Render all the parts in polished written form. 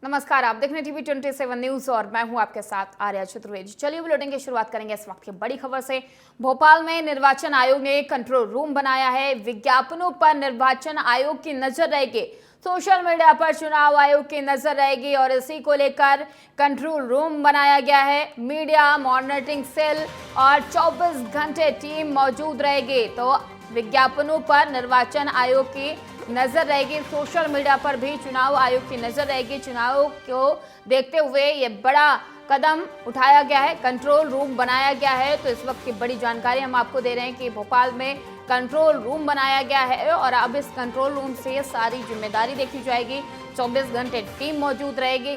नमस्कार, आप देख रहे हैं टीवी 27 न्यूज और मैं हूं आपके साथ आर्या चतुर्वेदी। चलिए बुलेटिन की शुरुआत करेंगे इस वक्त की बड़ी खबर से। भोपाल में निर्वाचन आयोग ने कंट्रोल रूम बनाया है। विज्ञापनों पर निर्वाचन आयोग की नजर रहेगी, सोशल मीडिया पर चुनाव आयोग की नजर रहेगी और इसी को लेकर कंट्रोल रूम बनाया गया है। मीडिया मॉनिटरिंग सेल और 24 घंटे टीम मौजूद रहेगी। तो विज्ञापनों पर निर्वाचन आयोग की नजर रहेगी, सोशल मीडिया पर भी चुनाव आयोग की नजर रहेगी। चुनाव को देखते हुए ये बड़ा कदम उठाया गया है, कंट्रोल रूम बनाया गया है। तो इस वक्त की बड़ी जानकारी हम आपको दे रहे हैं कि भोपाल में कंट्रोल रूम बनाया गया है और अब इस कंट्रोल रूम से सारी जिम्मेदारी देखी जाएगी। 24 घंटे टीम मौजूद रहेगी,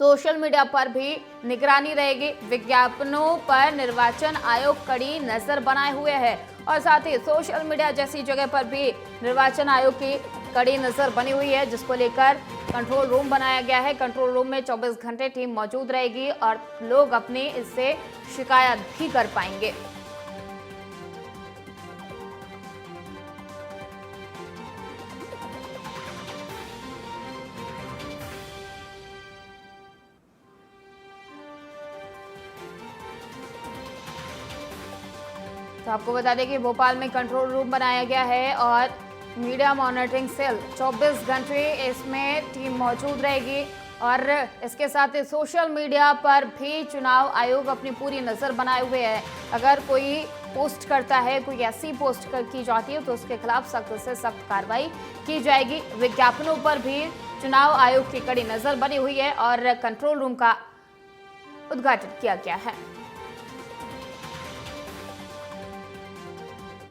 सोशल मीडिया पर भी निगरानी रहेगी। विज्ञापनों पर निर्वाचन आयोग कड़ी नजर बनाए हुए है और साथ ही सोशल मीडिया जैसी जगह पर भी निर्वाचन आयोग की कड़ी नजर बनी हुई है, जिसको लेकर कंट्रोल रूम बनाया गया है। कंट्रोल रूम में 24 घंटे टीम मौजूद रहेगी और लोग अपनी इससे शिकायत भी कर पाएंगे। तो आपको बता दें कि भोपाल में कंट्रोल रूम बनाया गया है और मीडिया मॉनिटरिंग सेल 24 घंटे इसमें टीम मौजूद रहेगी और इसके साथ ही सोशल मीडिया पर भी चुनाव आयोग अपनी पूरी नज़र बनाए हुए है। अगर कोई पोस्ट करता है, कोई ऐसी पोस्ट की जाती है तो उसके खिलाफ सख्त से सख्त कार्रवाई की जाएगी। विज्ञापनों पर भी चुनाव आयोग की कड़ी नज़र बनी हुई है और कंट्रोल रूम का उद्घाटन किया गया है।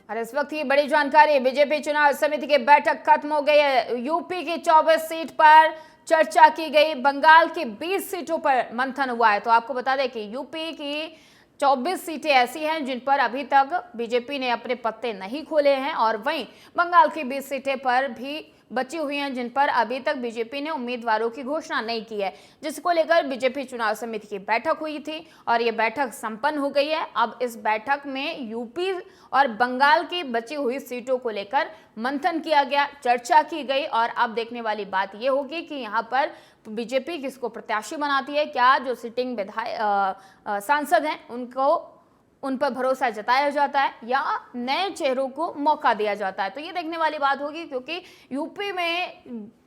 और इस वक्त की बड़ी जानकारी, बीजेपी चुनाव समिति की बैठक खत्म हो गई है। यूपी की 24 सीट पर चर्चा की गई, बंगाल की 20 सीटों पर मंथन हुआ है। तो आपको बता दें कि यूपी की 24 सीटें ऐसी हैं जिन पर अभी तक बीजेपी ने अपने पत्ते नहीं खोले हैं और वहीं बंगाल की 20 सीटें पर भी बची हुई हैं जिन पर अभी तक बीजेपी ने उम्मीदवारों की घोषणा नहीं की है, जिसको लेकर बीजेपी चुनाव समिति की बैठक हुई थी और ये बैठक संपन्न हो गई है। अब इस बैठक में यूपी और बंगाल की बची हुई सीटों को लेकर मंथन किया गया, चर्चा की गई और अब देखने वाली बात ये होगी कि यहाँ पर बीजेपी किसको प्रत्याशी बनाती है। क्या जो सिटिंग विधायक सांसद हैं उन पर भरोसा जताया जाता है या नए चेहरों को मौका दिया जाता है। तो ये देखने वाली बात होगी, क्योंकि यूपी में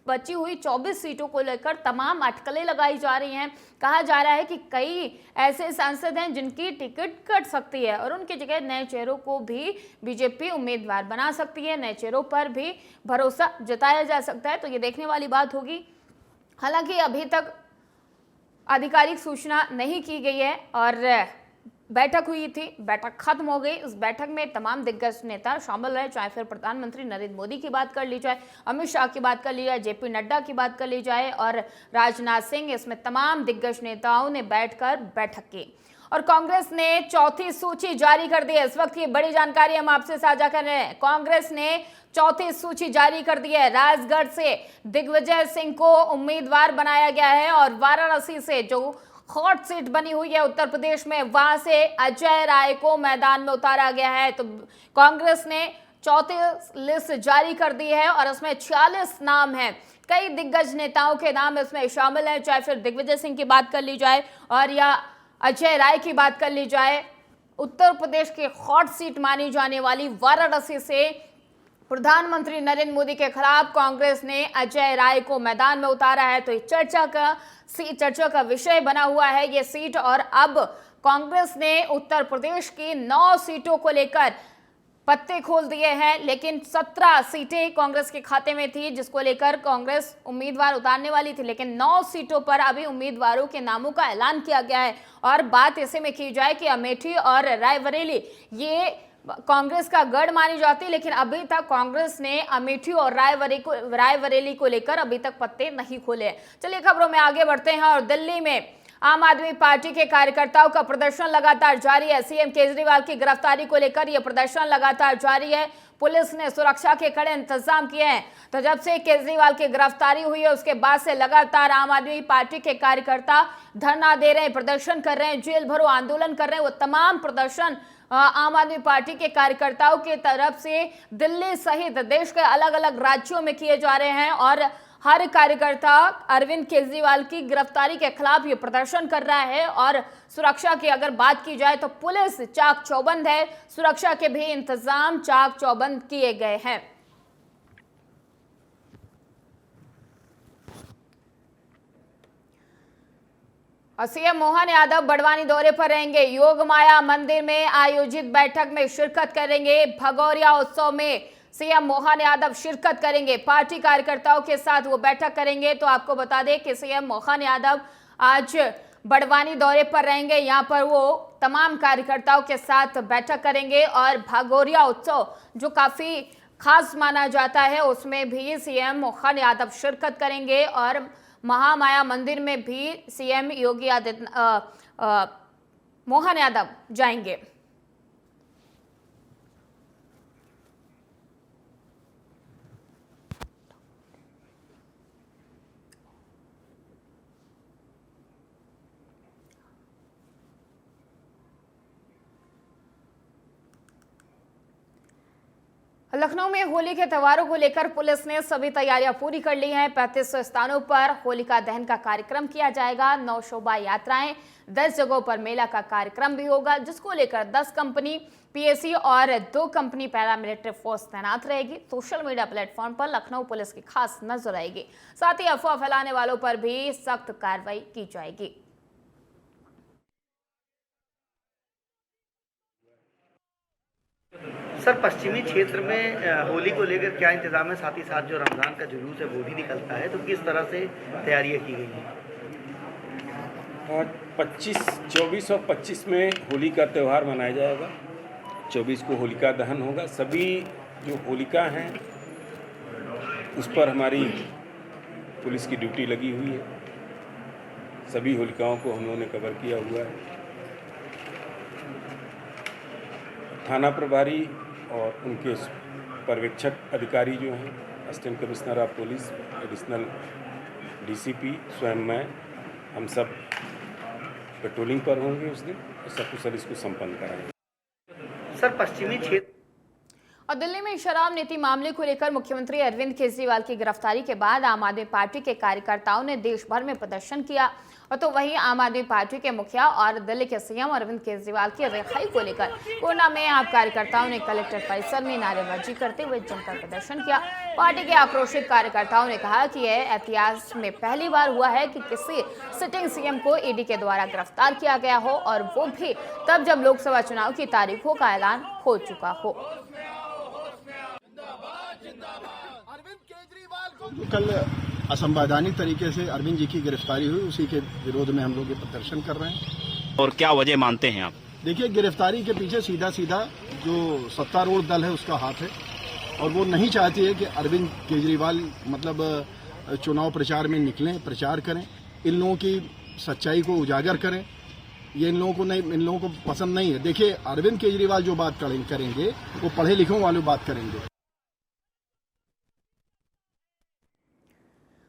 बची हुई 24 सीटों को लेकर तमाम अटकलें लगाई जा रही हैं। कहा जा रहा है कि कई ऐसे सांसद हैं जिनकी टिकट कट सकती है और उनकी जगह नए चेहरों को भी बीजेपी उम्मीदवार बना सकती है, नए चेहरों पर भी भरोसा जताया जा सकता है। तो ये देखने वाली बात होगी। हालांकि अभी तक आधिकारिक सूचना नहीं की गई है और बैठक हुई थी, बैठक खत्म हो गई। इस बैठक में तमाम दिग्गज नेता शामिल रहे, चाहे फिर प्रधानमंत्री नरेंद्र मोदी की बात कर ली जाए, अमित शाह की बात कर ली जाए, जेपी नड्डा की बात कर ली जाए और राजनाथ सिंह, इसमें तमाम दिग्गज नेताओं ने बैठकर बैठक की। और कांग्रेस ने चौथी सूची जारी कर दी है। इस वक्त की बड़ी जानकारी हम आपसे साझा कर रहे हैं। कांग्रेस ने चौथी सूची जारी कर दी है। राजगढ़ से दिग्विजय सिंह को उम्मीदवार बनाया गया है और वाराणसी से जो हॉट सीट बनी हुई है उत्तर प्रदेश में, वहां से अजय राय को मैदान में उतारा गया है। तो कांग्रेस ने चौथी लिस्ट जारी कर दी है और इसमें 46 नाम हैं। कई दिग्गज नेताओं के नाम इसमें शामिल हैं, चाहे फिर दिग्विजय सिंह की बात कर ली जाए और या अजय राय की बात कर ली जाए। उत्तर प्रदेश की हॉट सीट मानी जाने वाली वाराणसी से प्रधानमंत्री नरेंद्र मोदी के खिलाफ कांग्रेस ने अजय राय को मैदान में उतारा है। तो ये चर्चा का विषय बना हुआ है ये सीट और अब कांग्रेस ने उत्तर प्रदेश की 9 सीटों को लेकर पत्ते खोल दिए हैं, लेकिन 17 सीटें कांग्रेस के खाते में थी जिसको लेकर कांग्रेस उम्मीदवार उतारने वाली थी, लेकिन 9 सीटों पर अभी उम्मीदवारों के नामों का ऐलान किया गया है। और बात ऐसे में की जाए कि अमेठी और रायबरेली ये कांग्रेस का गढ़ मानी जाती, लेकिन अभी तक कांग्रेस ने अमेठी और रायबरेली को लेकर अभी तक पत्ते नहीं खोले। चलिए खबरों में आगे बढ़ते हैं और दिल्ली में आम आदमी पार्टी के कार्यकर्ताओं का प्रदर्शन लगातार जारी है। सीएम केजरीवाल की गिरफ्तारी को लेकर यह प्रदर्शन लगातार जारी है। पुलिस ने सुरक्षा के कड़े इंतजाम किए हैं। तो जब से केजरीवाल की गिरफ्तारी हुई है उसके बाद से लगातार आम आदमी पार्टी के कार्यकर्ता धरना दे रहे हैं, प्रदर्शन कर रहे हैं, जेल भरो आंदोलन कर रहे हैं। वो तमाम प्रदर्शन आम आदमी पार्टी के कार्यकर्ताओं की तरफ से दिल्ली सहित देश के अलग अलग राज्यों में किए जा रहे हैं और हर कार्यकर्ता अरविंद केजरीवाल की गिरफ्तारी के खिलाफ ये प्रदर्शन कर रहा है। और सुरक्षा की अगर बात की जाए तो पुलिस चाक चौबंद है, सुरक्षा के भी इंतजाम चाक चौबंद किए गए हैं। और सीएम मोहन यादव बड़वानी दौरे पर रहेंगे। योग माया मंदिर में आयोजित बैठक में शिरकत करेंगे। भगौरिया उत्सव में सीएम मोहन यादव शिरकत करेंगे, पार्टी कार्यकर्ताओं के साथ वो बैठक करेंगे। तो आपको बता दें कि सीएम मोहन यादव आज बड़वानी दौरे पर रहेंगे। यहां पर वो तमाम कार्यकर्ताओं के साथ बैठक करेंगे और भगौरिया उत्सव जो काफी खास माना जाता है उसमें भी सीएम मोहन यादव शिरकत करेंगे। और महामाया मंदिर में भी सीएम योगी आदित्यनाथ मोहन यादव जाएंगे। लखनऊ में होली के त्योहारों को लेकर पुलिस ने सभी तैयारियां पूरी कर ली हैं। 35 स्थानों पर होलिका दहन का कार्यक्रम किया जाएगा। 9 शोभा यात्राएं, 10 जगहों पर मेला का कार्यक्रम भी होगा, जिसको लेकर 10 कंपनी पीएसी और 2 कंपनी पैरामिलिट्री फोर्स तैनात रहेगी। सोशल मीडिया प्लेटफॉर्म पर लखनऊ पुलिस की खास नजर रहेगी। साथ ही अफवाह फैलाने वालों पर भी सख्त कार्रवाई की जाएगी। सर, पश्चिमी क्षेत्र में होली को लेकर क्या इंतजाम है? साथ ही साथ जो रमज़ान का जुलूस है वो भी निकलता है, तो किस तरह से तैयारियां की गई हैं? 24 और 25 में होली का त्यौहार मनाया जाएगा। 24 को होलिका दहन होगा। सभी जो होलिका हैं उस पर हमारी पुलिस की ड्यूटी लगी हुई है। सभी होलिकाओं को हम लोगों ने कवर किया हुआ है। थाना प्रभारी और उनके पर्यवेक्षक अधिकारी जो हैं, assistant commissioner of police, additional DCP, स्वयं मैं, हम सब पेट्रोलिंग पर होंगे उस दिन और सकुशल इसको संपन्न कराएंगे। सर, पश्चिमी क्षेत्र और दिल्ली में शराब नीति मामले को लेकर मुख्यमंत्री अरविंद केजरीवाल की गिरफ्तारी के बाद आम आदमी पार्टी के कार्यकर्ताओं ने देश भर में प्रदर्शन किया। और तो वहीं आम आदमी पार्टी के मुखिया और दिल्ली के सीएम अरविंद केजरीवाल की रिहाई को लेकर कोटा में आप कार्यकर्ताओं ने कलेक्टर परिसर में नारेबाजी करते हुए जमकर प्रदर्शन किया। पार्टी के आक्रोशित कार्यकर्ताओं ने कहा कि यह इतिहास में पहली बार हुआ है कि किसी सिटिंग सीएम को ईडी के द्वारा गिरफ्तार किया गया हो, और वो भी तब जब लोकसभा चुनाव की तारीखों का ऐलान हो चुका हो। कल असंवैधानिक तरीके से अरविंद जी की गिरफ्तारी हुई, उसी के विरोध में हम लोग ये प्रदर्शन कर रहे हैं। और क्या वजह मानते हैं आप? देखिए, गिरफ्तारी के पीछे सीधा जो सत्तारूढ़ दल है उसका हाथ है, और वो नहीं चाहती है कि अरविंद केजरीवाल चुनाव प्रचार में निकलें, प्रचार करें, इन लोगों की सच्चाई को उजागर करें। ये इन लोगों को पसंद नहीं है। देखिए, अरविंद केजरीवाल जो बात करेंगे वो पढ़े लिखों वाले बात करेंगे।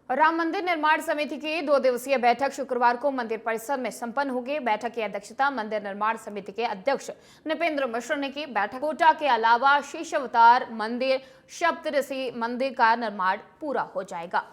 राम मंदिर निर्माण समिति की 2 दिवसीय बैठक शुक्रवार को मंदिर परिसर में संपन्न होगी। बैठक की अध्यक्षता मंदिर निर्माण समिति के अध्यक्ष नृपेंद्र मिश्र ने की। बैठक कोटा के अलावा शीशावतार मंदिर, सप्तऋषि मंदिर का निर्माण पूरा हो जाएगा।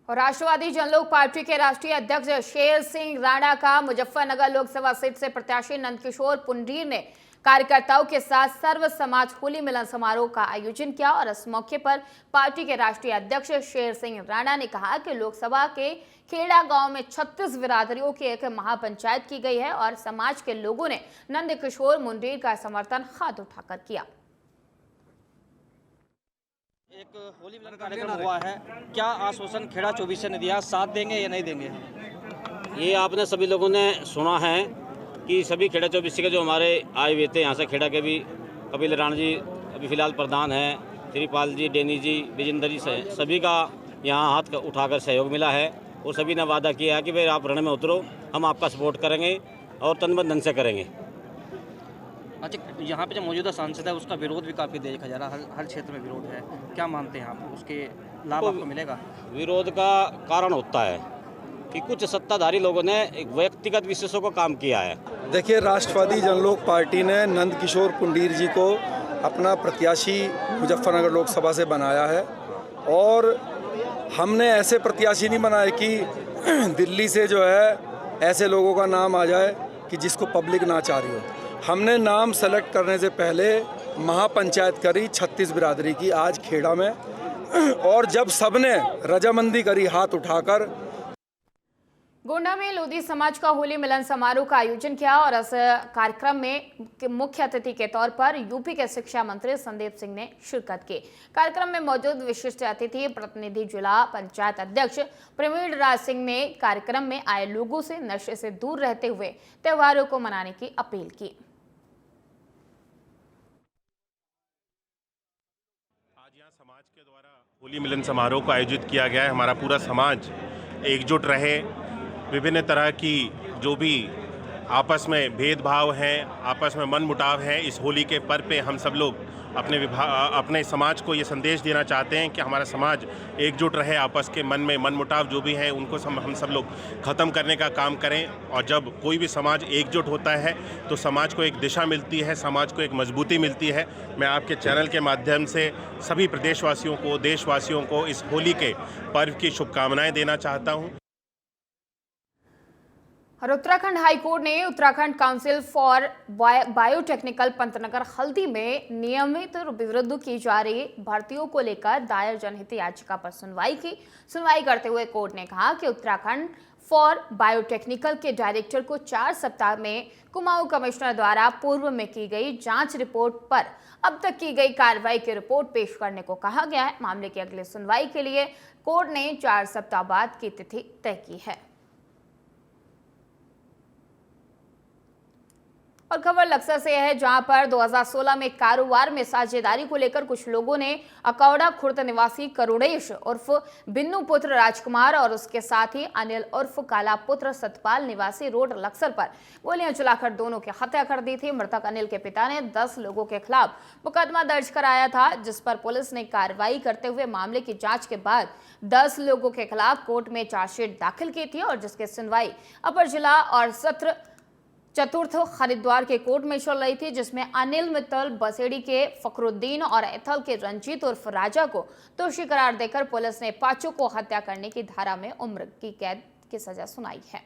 और राष्ट्रवादी जनलोक पार्टी के राष्ट्रीय अध्यक्ष शेर सिंह राणा का मुजफ्फरनगर लोकसभा सीट से प्रत्याशी नंदकिशोर पुंडीर ने कार्यकर्ताओं के साथ सर्व समाज होली मिलन समारोह का आयोजन किया। और इस मौके पर पार्टी के राष्ट्रीय अध्यक्ष शेर सिंह राणा ने कहा कि लोकसभा के खेड़ा गांव में 36 बिरादरियों की एक महापंचायत की गई है और समाज के लोगों ने नंदकिशोर मुंडीर का समर्थन हाथ उठाकर किया। एक होली मिलन कार्यक्रम हुआ है, क्या आश्वासन खेड़ा 24 ने दिया, साथ देंगे या नहीं देंगे? ये आपने सभी लोगों ने सुना है कि सभी खेड़ा 24 के जो हमारे आए हुए थे यहाँ से, खेड़ा के भी कपिल राणा जी अभी फिलहाल प्रधान हैं, श्रीपाल जी, डेनी जी, विजेंद्र जी, सभी का यहाँ हाथ उठाकर सहयोग मिला है। और सभी ने वादा किया है कि भाई आप रण में उतरो, हम आपका सपोर्ट करेंगे और तन मन धन से करेंगे। अच्छा, यहाँ पे जो मौजूदा सांसद है उसका विरोध भी काफ़ी देखा जा रहा है, हर क्षेत्र में विरोध है, क्या मानते हैं आप, उसके लाभ आपको मिलेगा? विरोध का कारण होता है कि कुछ सत्ताधारी लोगों ने एक व्यक्तिगत विशेषों को काम किया है। देखिए, राष्ट्रवादी जनलोक पार्टी ने नंद किशोर पुंडीर जी को अपना प्रत्याशी मुजफ्फरनगर लोकसभा से बनाया है और हमने ऐसे प्रत्याशी नहीं बनाए कि दिल्ली से जो है ऐसे लोगों का नाम आ जाए कि जिसको पब्लिक ना चाह रही हो। हमने नाम सेलेक्ट करने से पहले महापंचायत करी 36 बिरादरी की आज खेड़ा में, और जब सबने रजामंदी करी हाथ उठाकर। गोंडा में लोधी समाज का होली मिलन समारोह का आयोजन किया और इस कार्यक्रम में मुख्य अतिथि के तौर पर यूपी के शिक्षा मंत्री संदीप सिंह ने शिरकत की। कार्यक्रम में मौजूद विशिष्ट अतिथि प्रतिनिधि जिला पंचायत अध्यक्ष प्रवीण राज सिंह ने कार्यक्रम में आए लोगों से नशे से दूर रहते हुए त्योहारों को मनाने की अपील की। आज यहाँ समाज के द्वारा होली मिलन समारोह को आयोजित किया गया है। हमारा पूरा समाज एकजुट रहे, विभिन्न तरह की जो भी आपस में भेदभाव हैं, आपस में मनमुटाव है, इस होली के पर्व पे हम सब लोग अपने समाज को ये संदेश देना चाहते हैं कि हमारा समाज एकजुट रहे, आपस के मन में मनमुटाव जो भी हैं उनको हम सब लोग ख़त्म करने का काम करें। और जब कोई भी समाज एकजुट होता है तो समाज को एक दिशा मिलती है, समाज को एक मजबूती मिलती है। मैं आपके चैनल के माध्यम से सभी प्रदेशवासियों को, देशवासियों को इस होली के पर्व की शुभकामनाएँ देना चाहता हूँ। और उत्तराखंड हाईकोर्ट ने Uttarakhand council for biotechnical Pantnagar हल्दी में नियमित विरुद्ध की जा रही भर्तियों को लेकर दायर जनहित याचिका पर सुनवाई की। सुनवाई करते हुए कोर्ट ने कहा कि उत्तराखंड फॉर बायोटेक्निकल के डायरेक्टर को 4 सप्ताह में कुमाऊं कमिश्नर द्वारा पूर्व में की गई जांच रिपोर्ट पर अब तक की गई कार्रवाई की रिपोर्ट पेश करने को कहा गया है। मामले की अगली सुनवाई के लिए कोर्ट ने 4 सप्ताह बाद की तिथि तय की है। और खबर लक्सर से है, जहां पर 2016 में कारोबार में साझेदारी को लेकर कुछ लोगों ने अकौड़ा खुर्द निवासी करुणेश उर्फ बिन्नू पुत्र राजकुमार और उसके साथ ही अनिल उर्फ काला पुत्र सतपाल निवासी रोड लक्सर पर गोलियां चलाकर दोनों की हत्या कर दी थी। मृतक अनिल के पिता ने 10 लोगों के खिलाफ मुकदमा दर्ज कराया था, जिस पर पुलिस ने कार्रवाई करते हुए मामले की जांच के बाद 10 लोगों के खिलाफ कोर्ट में चार्जशीट दाखिल की थी और जिसकी सुनवाई अपर जिला और सत्र चतुर्थ हरिद्वार के कोर्ट में चल रही थी, जिसमें अनिल मित्तल बसेड़ी के फखरुद्दीन और एथल के रंजीत उर्फ राजा को दोषी करार देकर पुलिस ने पांचों को हत्या करने की धारा में उम्र की कैद की सजा सुनाई है।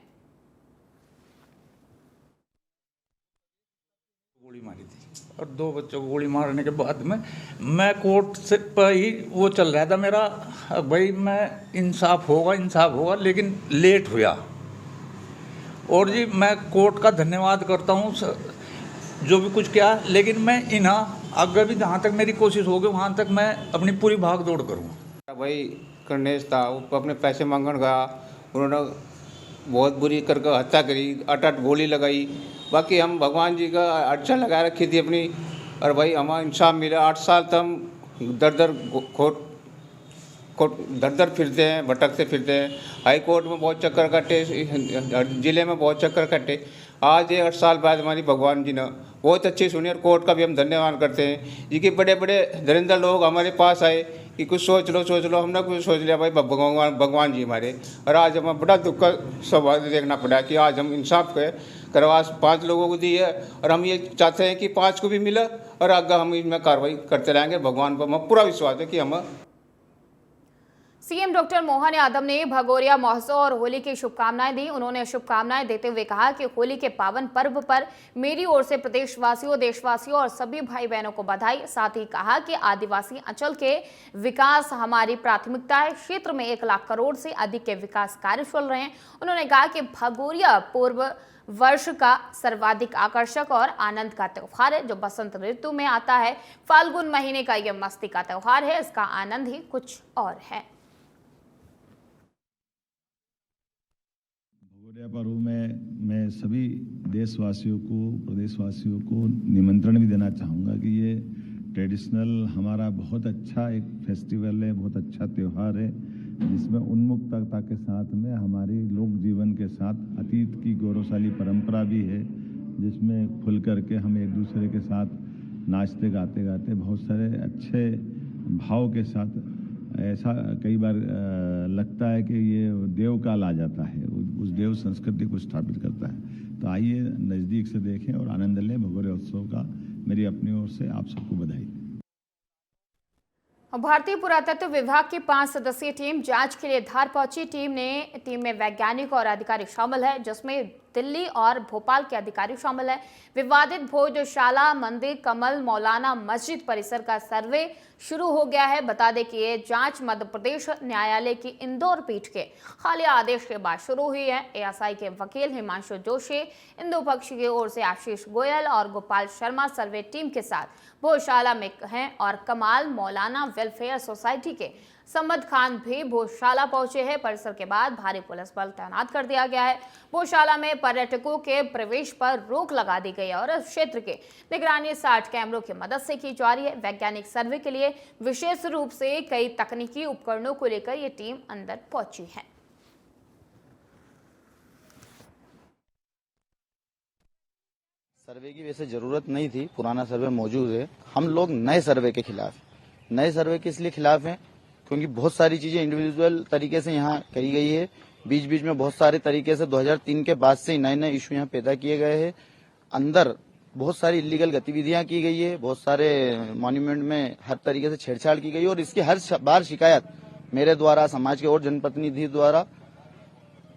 गोली मारी थी और 2 बच्चों को गोली मारने के बाद में मैं कोर्ट से पर ही वो चल रहा था मेरा, भाई मैं इंसाफ होगा, लेकिन लेट हुआ। और जी मैं कोर्ट का धन्यवाद करता हूँ जो भी कुछ किया, लेकिन मैं आगे भी जहाँ तक मेरी कोशिश होगी वहाँ तक मैं अपनी पूरी भाग दौड़ करूँगा। भाई कर्नेश था, वो अपने पैसे मांगने गया, उन्होंने बहुत बुरी करके हत्या करी, 8 गोली लगाई। बाकी हम भगवान जी का अड़चन लगा रखी थी अपनी, और भाई हमारा इंसाफ मिला। 8 साल तक हम दर फिरते हैं, भटकते फिरते हैं। हाई कोर्ट में बहुत चक्कर कटे, ज़िले में बहुत चक्कर कटे। आज ये 8 साल बाद हमारी भगवान जी ने बहुत अच्छी सुनी, और कोर्ट का भी हम धन्यवाद करते हैं जी। कि बड़े बड़े धुरंधर लोग हमारे पास आए कि कुछ सोच लो, हमने कुछ सोच लिया भाई भगवान जी हमारे। और आज हमें बड़ा दुख का स्वभाव देखना पड़ा कि आज हम इंसाफ करवा 5 लोगों को दी है, और हम ये चाहते हैं कि 5 को भी मिले, और आगे हम इसमें कार्रवाई करते रहेंगे। भगवान पर हमें पूरा विश्वास है कि हम। सीएम डॉक्टर मोहन यादव ने भगोरिया महोत्सव और होली की शुभकामनाएं दी। उन्होंने शुभकामनाएं देते हुए कहा कि होली के पावन पर्व पर मेरी ओर से प्रदेशवासियों, देशवासियों और सभी भाई बहनों को बधाई। साथ ही कहा कि आदिवासी अंचल के विकास हमारी प्राथमिकता है। क्षेत्र में 1 लाख करोड़ से अधिक के विकास कार्य चल रहे हैं। उन्होंने कहा कि भगोरिया पूर्व वर्ष का सर्वाधिक आकर्षक और आनंद का त्योहार है, जो बसंत ऋतु में आता है। फाल्गुन महीने का यह मस्ती का त्योहार है, इसका आनंद ही कुछ और है। भगोरिया पर्व में मैं सभी देशवासियों को, प्रदेशवासियों को निमंत्रण भी देना चाहूँगा कि ये ट्रेडिशनल हमारा बहुत अच्छा एक फेस्टिवल है, बहुत अच्छा त्यौहार है, जिसमें उन्मुक्तता के साथ में हमारी लोक जीवन के साथ अतीत की गौरवशाली परंपरा भी है, जिसमें खुल करके हम एक दूसरे के साथ नाचते गाते बहुत सारे अच्छे भाव के साथ ऐसा कई बार लगता है कि ये देव काल आ जाता है, उस देव संस्कृति को स्थापित करता है। तो आइए नज़दीक से देखें और आनंद लें भगोड़े उत्सव का। मेरी अपनी ओर से आप सबको बधाई। भारतीय पुरातत्व विभाग की 5 सदस्यीय टीम जांच के लिए धार पहुंची। टीम में वैज्ञानिक और अधिकारी शामिल है, जिसमें दिल्ली और भोपाल के अधिकारी शामिल है। विवादित भोजशाला मंदिर कमल मौलाना मस्जिद परिसर का सर्वे शुरू हो गया है। बता दें कि ये जांच मध्य प्रदेश न्यायालय की इंदौर पीठ के हालिया आदेश के बाद शुरू हुई है। एएसआई के वकील हिमांशु जोशी, इंदु पक्ष की ओर से आशीष गोयल और गोपाल शर्मा सर्वे टीम के साथ भोजशाला में हैं और कमाल मौलाना वेलफेयर सोसाइटी के सम्मद खान भी भोजशाला पहुंचे हैं। परिसर के बाद भारी पुलिस बल तैनात कर दिया गया है। भोजशाला में पर्यटकों के प्रवेश पर रोक लगा दी गई है और इस क्षेत्र के निगरानी 60 कैमरों की मदद से की जा रही है। वैज्ञानिक सर्वे के लिए विशेष रूप से कई तकनीकी उपकरणों को लेकर ये टीम अंदर पहुंची है। सर्वे की वैसे जरूरत नहीं थी, पुराना सर्वे मौजूद है। हम लोग नए सर्वे के खिलाफ हैं। नए सर्वे के इसलिए खिलाफ हैं क्योंकि बहुत सारी चीजें इंडिविजुअल तरीके से यहाँ करी गई है। बीच बीच में बहुत सारे तरीके से 2003 के बाद से नए नए इशू यहाँ पैदा किए गए हैं। अंदर बहुत सारी इलीगल गतिविधियां की गई है। बहुत सारे मॉन्यूमेंट में हर तरीके से छेड़छाड़ की गई है और इसकी हर बार शिकायत मेरे द्वारा, समाज के और जनप्रतिनिधि द्वारा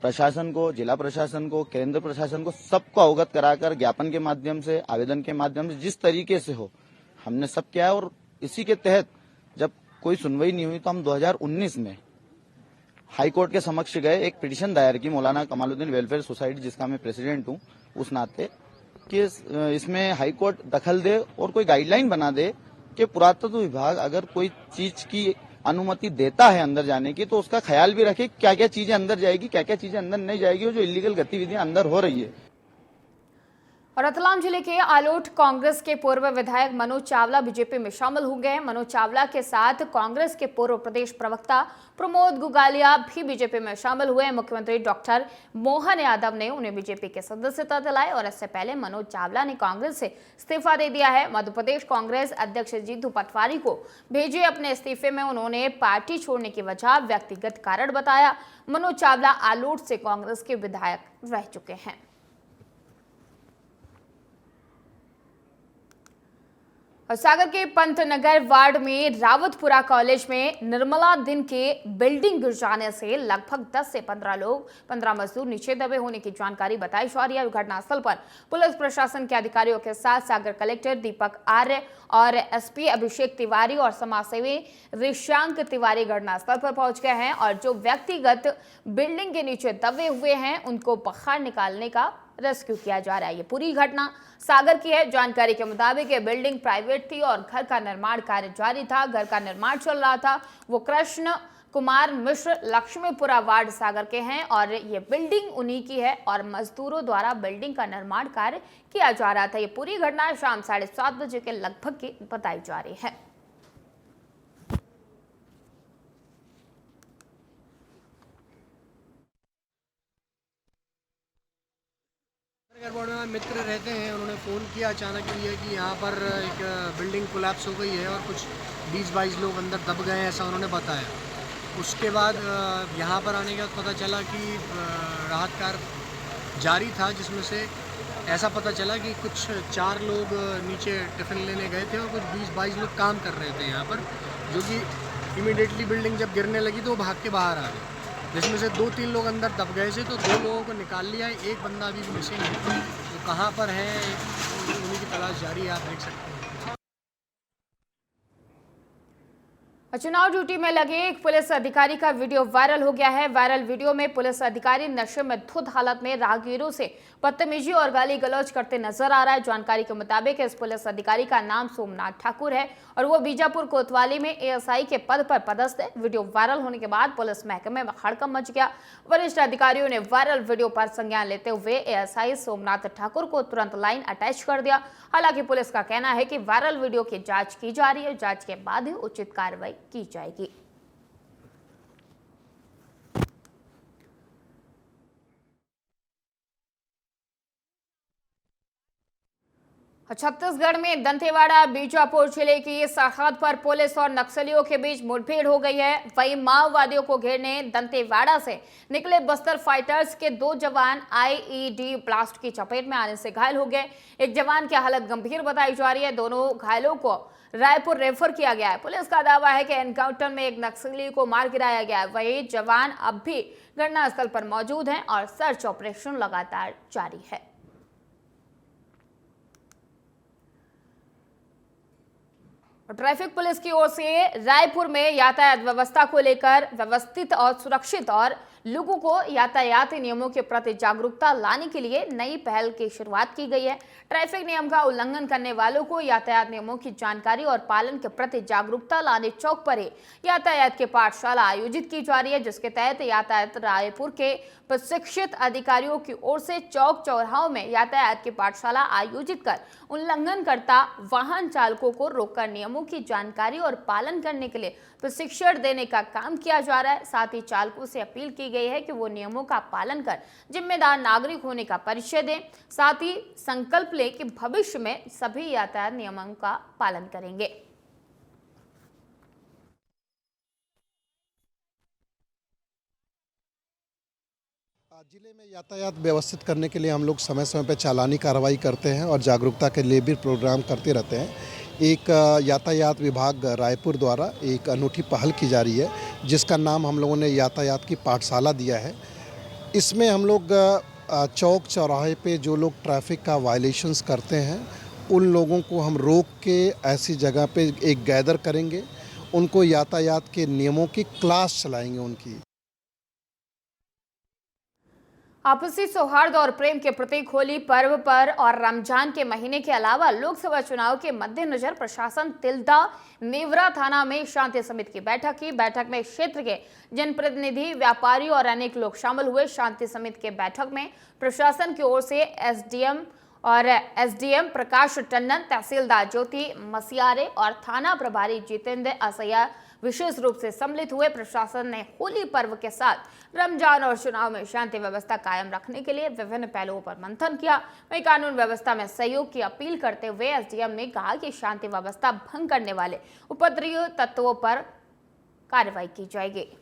प्रशासन को, जिला प्रशासन को, केंद्र प्रशासन को, सबको अवगत कराकर ज्ञापन के माध्यम से, आवेदन के माध्यम से, जिस तरीके से हो हमने सब किया है। और इसी के तहत जब कोई सुनवाई नहीं हुई तो हम 2019 में हाई कोर्ट के समक्ष गए, एक पिटीशन दायर की मौलाना कमालुद्दीन वेलफेयर सोसाइटी, जिसका मैं प्रेसिडेंट हूं, उस नाते कि इसमें हाई कोर्ट दखल दे और कोई गाइडलाइन बना दे कि पुरातत्व विभाग अगर कोई चीज की अनुमति देता है अंदर जाने की तो उसका ख्याल भी रखे क्या क्या चीजें अंदर जाएगी, क्या क्या चीजें अंदर नहीं जाएगी और जो इलीगल गतिविधियां अंदर हो रही है। और रतलाम जिले के आलोट कांग्रेस के पूर्व विधायक मनोज चावला बीजेपी में शामिल हो गए। मनोज चावला के साथ कांग्रेस के पूर्व प्रदेश प्रवक्ता प्रमोद गुगालिया भी बीजेपी में शामिल हुए। मुख्यमंत्री डॉक्टर मोहन यादव ने उन्हें बीजेपी के सदस्यता दिलाई और इससे पहले मनोज चावला ने कांग्रेस से इस्तीफा दे दिया है। मध्य प्रदेश कांग्रेस अध्यक्ष जीतू पटवारी को भेजे अपने इस्तीफे में उन्होंने पार्टी छोड़ने की वजह व्यक्तिगत कारण बताया। मनोज चावला आलोट से कांग्रेस के विधायक रह चुके हैं। और सागर के पंतनगर वार्ड में रावतपुरा कॉलेज में निर्मला दिन के बिल्डिंग गिर जाने से लगभग 10 से 15 मजदूर नीचे दबे होने की जानकारी बताई जा रही है। घटनास्थल पर पुलिस प्रशासन के अधिकारियों के साथ सागर कलेक्टर दीपक आर्य और एसपी अभिषेक तिवारी और समाजसेवी ऋषांक तिवारी घटनास्थल पर पहुंच गए हैं और जो व्यक्तिगत बिल्डिंग के नीचे दबे हुए हैं उनको बाहर निकालने का रेस्क्यू किया जा रहा है। ये पूरी घटना सागर की है। जानकारी के मुताबिक ये बिल्डिंग प्राइवेट थी और घर का निर्माण कार्य जारी था। घर का निर्माण चल रहा था। वो कृष्ण कुमार मिश्र लक्ष्मीपुरा वार्ड सागर के हैं और ये बिल्डिंग उन्हीं की है और मजदूरों द्वारा बिल्डिंग का निर्माण कार्य किया जा रहा था। ये पूरी घटना शाम 7:30 बजे के लगभग की बताई जा रही है। वार्ड में मित्र रहते हैं, उन्होंने फ़ोन किया अचानक ये कि यहाँ पर एक बिल्डिंग कोलैप्स हो गई है और कुछ 20-22 लोग अंदर दब गए हैं, ऐसा उन्होंने बताया। उसके बाद यहाँ पर आने के बाद पता चला कि राहत कार्य जारी था, जिसमें से ऐसा पता चला कि कुछ 4 लोग नीचे टिफ़िन लेने गए थे और कुछ 20-22 लोग काम कर रहे थे यहाँ पर, जो कि इमीडिएटली बिल्डिंग जब गिरने लगी तो वो भाग के बाहर आ गए, जिसमें से 2-3 लोग अंदर दब गए थे। तो 2 लोगों को निकाल लिया है, एक बंदा अभी भी मिसिंग है। तो कहाँ पर है उन्हीं की तलाश जारी है, आप देख सकते हैं। चुनाव ड्यूटी में लगे एक पुलिस अधिकारी का वीडियो वायरल हो गया है। वायरल वीडियो में पुलिस अधिकारी नशे में धुत हालत में राहगीरों से बदतमीजी और गाली गलौज करते नजर आ रहा है। जानकारी के मुताबिक इस पुलिस अधिकारी का नाम सोमनाथ ठाकुर है और वो बीजापुर कोतवाली में एएसआई के पद पर पदस्थ है। वीडियो वायरल होने के बाद पुलिस महकमे में हड़कंप मच गया। वरिष्ठ अधिकारियों ने वायरल वीडियो पर संज्ञान लेते हुए एएसआई सोमनाथ ठाकुर को तुरंत लाइन अटैच कर दिया। हालांकि पुलिस का कहना है कि वायरल वीडियो की जांच की जा रही है, जांच के बाद ही उचित कार्रवाई की जाएगी। छत्तीसगढ़ में दंतेवाड़ा बीजापुर जिले की सरहद पर पुलिस और नक्सलियों के बीच मुठभेड़ हो गई है। वहीं माओवादियों को घेरने दंतेवाड़ा से निकले बस्तर फाइटर्स के 2 जवान आईईडी ब्लास्ट की चपेट में आने से घायल हो गए। एक जवान की हालत गंभीर बताई जा रही है। दोनों घायलों को रायपुर रेफर किया गया है। पुलिस का दावा है कि एनकाउंटर में एक नक्सली को मार गिराया गया है। वहीं जवान अब भी घटनास्थल पर मौजूद हैं और सर्च ऑपरेशन लगातार जारी है। ट्रैफिक पुलिस की ओर से रायपुर में यातायात व्यवस्था को लेकर व्यवस्थित और सुरक्षित और लोगों को यातायात नियमों के प्रति जागरूकता लाने के लिए नई पहल की शुरुआत की गई है। ट्रैफिक नियम का उल्लंघन करने वालों को यातायात नियमों की जानकारी और पालन के प्रति जागरूकता लाने चौक पर ही यातायात की पाठशाला आयोजित की जा रही है, जिसके तहत यातायात रायपुर के प्रशिक्षित अधिकारियों की ओर से चौक चौराहों में यातायात की पाठशाला आयोजित कर उल्लंघनकर्ता वाहन चालकों को रोककर नियमों की जानकारी और पालन करने के लिए प्रशिक्षण देने का काम किया जा रहा है। साथ ही चालकों से अपील की गई है कि वो नियमों का पालन कर जिम्मेदार नागरिक होने का परिचय दें। साथ ही संकल्प लें कि भविष्य में सभी यातायात नियमों का पालन करेंगे। जिले में यातायात व्यवस्थित करने के लिए हम लोग समय समय पर चालानी कार्रवाई करते हैं और जागरूकता के लिए भी प्रोग्राम करते रहते हैं। एक यातायात विभाग रायपुर द्वारा एक अनूठी पहल की जा रही है, जिसका नाम हम लोगों ने यातायात की पाठशाला दिया है। इसमें हम लोग चौक चौराहे पे जो लोग ट्रैफिक का वायलेशंस करते हैं उन लोगों को हम रोक के ऐसी जगह पे एक गैदर करेंगे, उनको यातायात के नियमों की क्लास चलाएंगे उनकी। आपसी सौहार्द और प्रेम के प्रतीक होली पर्व पर और रमजान के महीने के अलावा लोकसभा चुनाव के मद्देनजर प्रशासन तिल्दा नेवरा थाना में शांति समिति की बैठक की। बैठक में क्षेत्र के जनप्रतिनिधि, व्यापारी और अनेक लोग शामिल हुए। शांति समिति के बैठक में प्रशासन की ओर से एसडीएम प्रकाश टंडन, तहसीलदार ज्योति मसियारे और थाना प्रभारी जितेंद्र असैया विशेष रूप से सम्मिलित हुए। प्रशासन ने होली पर्व के साथ रमजान और चुनाव में शांति व्यवस्था कायम रखने के लिए विभिन्न पहलुओं पर मंथन किया। वहीं कानून व्यवस्था में सहयोग की अपील करते हुए एसडीएम ने कहा कि शांति व्यवस्था भंग करने वाले उपद्रवी तत्वों पर कार्रवाई की जाएगी।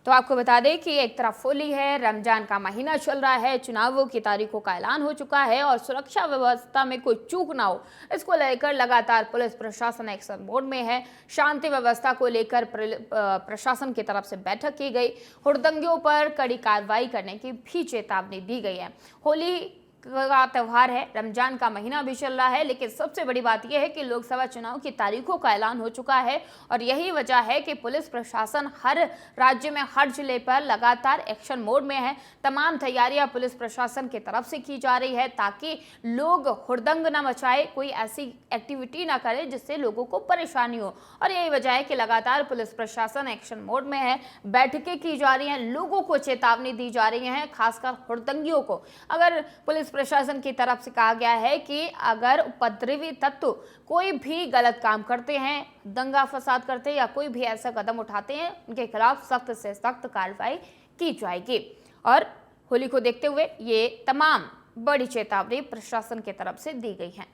तो आपको बता दें कि एक तरफ होली है, रमजान का महीना चल रहा है, चुनावों की तारीखों का ऐलान हो चुका है और सुरक्षा व्यवस्था में कोई चूक ना हो, इसको लेकर लगातार पुलिस प्रशासन एक्शन मोड में है। शांति व्यवस्था को लेकर प्रशासन की तरफ से बैठक की गई। हुड़दंगियों पर कड़ी कार्रवाई करने की भी चेतावनी दी गई है। होली का त्यौहार है, रमजान का महीना भी चल रहा है, लेकिन सबसे बड़ी बात यह है कि लोकसभा चुनाव की तारीखों का ऐलान हो चुका है और यही वजह है कि पुलिस प्रशासन हर राज्य में हर जिले पर लगातार एक्शन मोड में है। तमाम तैयारियां पुलिस प्रशासन की तरफ से की जा रही है ताकि लोग हुड़दंग न मचाए, कोई ऐसी एक्टिविटी ना करे जिससे लोगों को परेशानी हो। और यही वजह है कि लगातार पुलिस प्रशासन एक्शन मोड में है। बैठकें की जा रही हैं, लोगों को चेतावनी दी जा रही है, खासकर हुड़दंगियों को। अगर पुलिस प्रशासन की तरफ से कहा गया है कि अगर उपद्रवी तत्व कोई भी गलत काम करते हैं, दंगा फसाद करते हैं या कोई भी ऐसा कदम उठाते हैं, उनके खिलाफ सख्त से सख्त कार्रवाई की जाएगी। और होली को देखते हुए ये तमाम बड़ी चेतावनी प्रशासन की तरफ से दी गई है।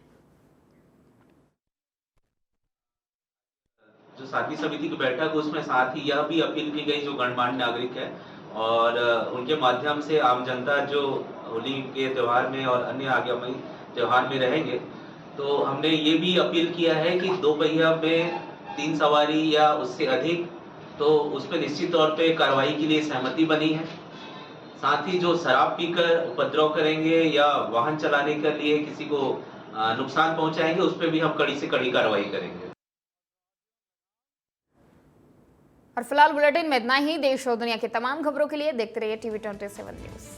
जो शांति समिति की बैठक, उसमें साथ ही यह भी अपील की गई जो गणमान्य नागरिक है और उनके माध्यम से आम जनता जो होली के त्यौहार में और अन्य आगामी त्यौहार में रहेंगे, तो हमने ये भी अपील किया है कि 2 पहिया में 3 सवारी या उससे अधिक, तो उस पर निश्चित तौर पे कार्रवाई के लिए सहमति बनी है। साथ ही जो शराब पीकर उपद्रव करेंगे या वाहन चलाने के लिए किसी को नुकसान पहुंचाएंगे, उस पर भी हम कड़ी से कड़ी कार्रवाई करेंगे। और फिलहाल बुलेटिन में इतना ही। देश और दुनिया की तमाम खबरों के लिए देखते रहिए TV27 न्यूज।